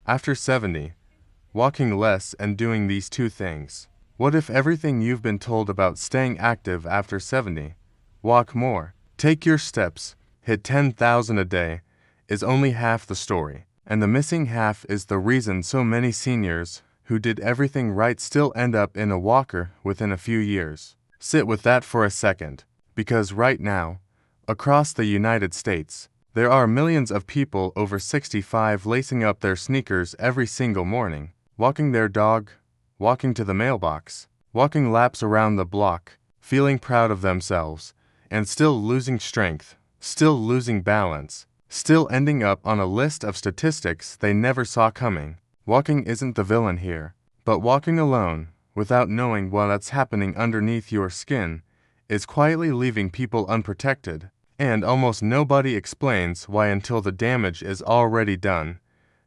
After 70, walking less and doing these two things. What if everything you've been told about staying active after 70, walk more, take your steps, hit 10,000 a day, is only half the story? And the missing half is the reason so many seniors who did everything right still end up in a walker within a few years. Sit with that for a second, because right now, across the United States, there are millions of people over 65 lacing up their sneakers every single morning, walking their dog, walking to the mailbox, walking laps around the block, feeling proud of themselves, and still losing strength, still losing balance, still ending up on a list of statistics they never saw coming. Walking isn't the villain here, but walking alone, without knowing what's happening underneath your skin, is quietly leaving people unprotected, and almost nobody explains why until the damage is already done.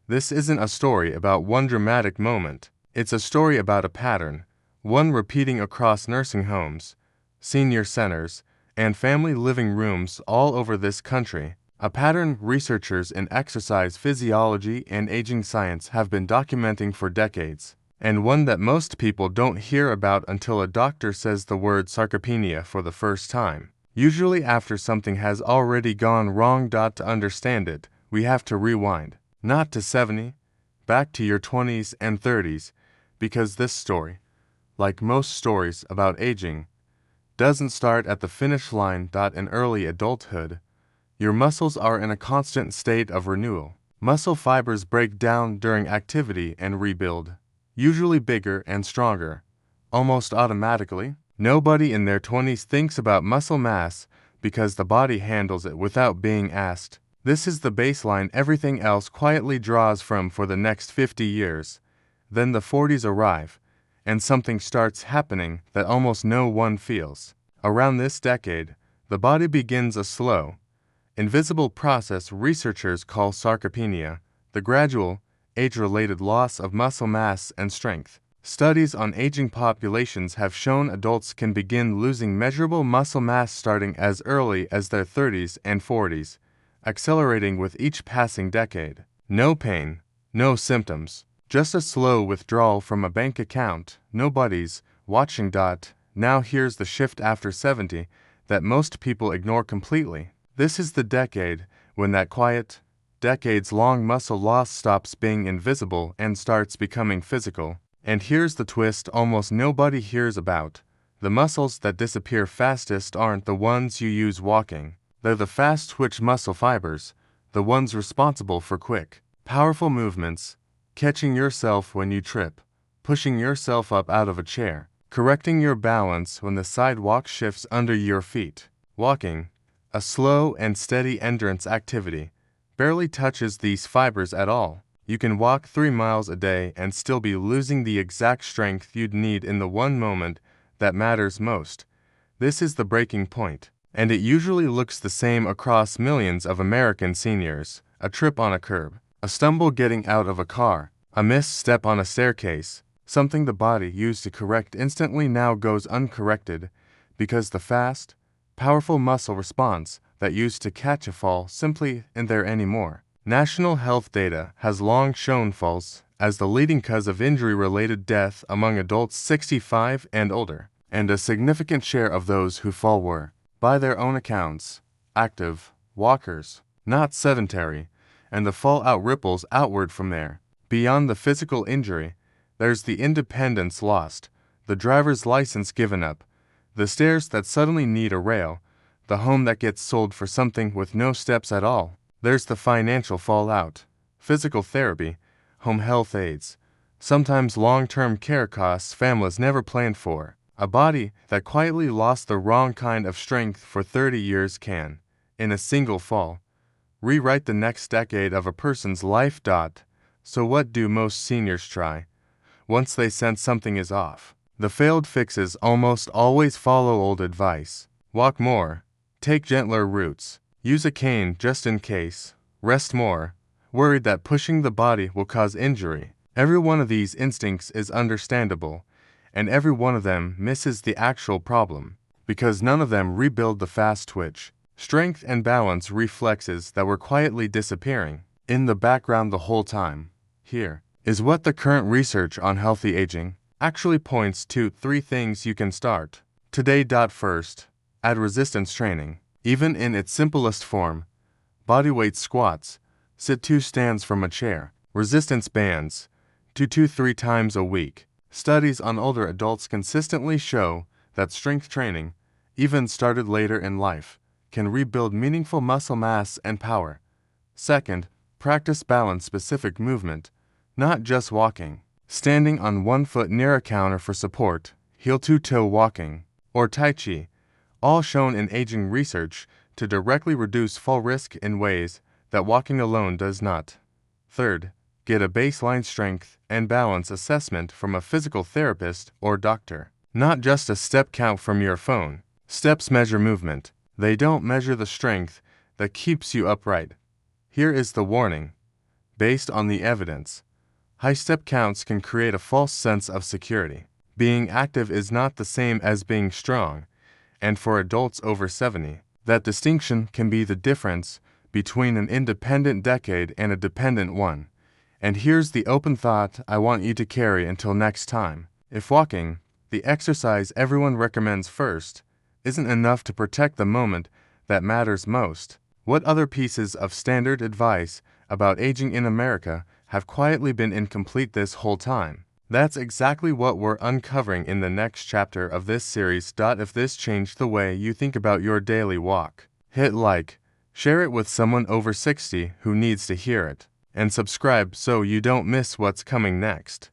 This isn't a story about one dramatic moment, it's a story about a pattern, one repeating across nursing homes, senior centers, and family living rooms all over this country. A pattern researchers in exercise physiology and aging science have been documenting for decades, and one that most people don't hear about until a doctor says the word sarcopenia for the first time. Usually after something has already gone wrong. To understand it, we have to rewind, not to 70, back to your 20s and 30s, because this story, like most stories about aging, doesn't start at the finish line. In early adulthood, your muscles are in a constant state of renewal. Muscle fibers break down during activity and rebuild, usually bigger and stronger, almost automatically. Nobody in their 20s thinks about muscle mass because the body handles it without being asked. This is the baseline everything else quietly draws from for the next 50 years. Then the 40s arrive, and something starts happening that almost no one feels. Around this decade, the body begins a slow, invisible process researchers call sarcopenia, the gradual, age-related loss of muscle mass and strength. Studies on aging populations have shown adults can begin losing measurable muscle mass starting as early as their 30s and 40s, accelerating with each passing decade. No pain, no symptoms, just a slow withdrawal from a bank account, nobody's watching. Now here's the shift after 70 that most people ignore completely. This is the decade when that quiet, decades-long muscle loss stops being invisible and starts becoming physical. And here's the twist almost nobody hears about. The muscles that disappear fastest aren't the ones you use walking. They're the fast-twitch muscle fibers, the ones responsible for quick, powerful movements, catching yourself when you trip, pushing yourself up out of a chair, correcting your balance when the sidewalk shifts under your feet. Walking, a slow and steady endurance activity, barely touches these fibers at all. You can walk 3 miles a day and still be losing the exact strength you'd need in the one moment that matters most. This is the breaking point, and it usually looks the same across millions of American seniors. A trip on a curb, a stumble getting out of a car, a misstep on a staircase, something the body used to correct instantly now goes uncorrected because the fast, powerful muscle response that used to catch a fall simply isn't there anymore. National health data has long shown falls as the leading cause of injury-related death among adults 65 and older, and a significant share of those who fall were, by their own accounts, active walkers, not sedentary, and the fallout ripples outward from there. Beyond the physical injury, there's the independence lost, the driver's license given up, the stairs that suddenly need a rail, the home that gets sold for something with no steps at all. There's the financial fallout, physical therapy, home health aides, sometimes long-term care costs families never planned for. A body that quietly lost the wrong kind of strength for 30 years can, in a single fall, rewrite the next decade of a person's life. So what do most seniors try? Once they sense something is off, the failed fixes almost always follow old advice. Walk more, take gentler routes, use a cane just in case, rest more, worried that pushing the body will cause injury. Every one of these instincts is understandable, and every one of them misses the actual problem, because none of them rebuild the fast twitch, strength and balance reflexes that were quietly disappearing in the background the whole time. Here is what the current research on healthy aging actually points to: 3 things you can start today. First, add resistance training. Even in its simplest form, bodyweight squats, sit 2 stands from a chair, resistance bands, do 2-3 times a week. Studies on older adults consistently show that strength training, even started later in life, can rebuild meaningful muscle mass and power. Second, practice balance-specific movement, not just walking. Standing on one foot near a counter for support, heel-to-toe walking, or Tai Chi, all shown in aging research to directly reduce fall risk in ways that walking alone does not. Third, get a baseline strength and balance assessment from a physical therapist or doctor, not just a step count from your phone. Steps measure movement. They don't measure the strength that keeps you upright. Here is the warning. Based on the evidence, high step counts can create a false sense of security. Being active is not the same as being strong, and for adults over 70, that distinction can be the difference between an independent decade and a dependent one. And here's the open thought I want you to carry until next time. If walking, the exercise everyone recommends first, isn't enough to protect the moment that matters most, what other pieces of standard advice about aging in America have quietly been incomplete this whole time? That's exactly what we're uncovering in the next chapter of this series. If this changed the way you think about your daily walk, hit like, share it with someone over 60 who needs to hear it, and subscribe so you don't miss what's coming next.